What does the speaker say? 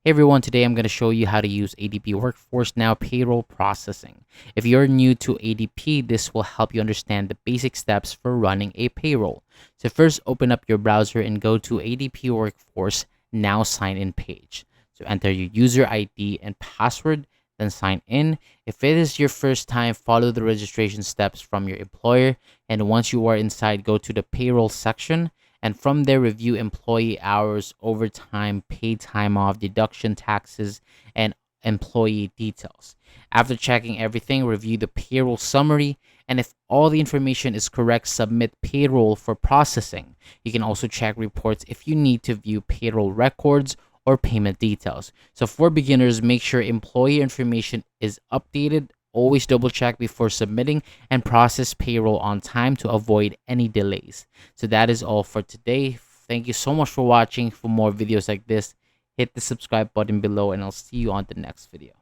Hey everyone, today I'm going to show you how to use ADP Workforce Now Payroll processing. If you're new to ADP, this will help you understand the basic steps for running a payroll. So first, open up your browser and go to ADP Workforce Now Sign In page. So enter your user ID and password, then sign in. If it is your first time, follow the registration steps from your employer. And once you are inside, go to the payroll section, and from there review employee hours, overtime, paid time off, deduction, taxes, and employee details. After checking everything, review the payroll summary, and if all the information is correct, submit payroll for processing. You can also check reports if you need to view payroll records or payment details. So for beginners, make sure employee information is updated. Always double check before submitting and process payroll on time to avoid any delays. So that is all for today. Thank you so much for watching. For more videos like this, hit the subscribe button below and I'll see you on the next video.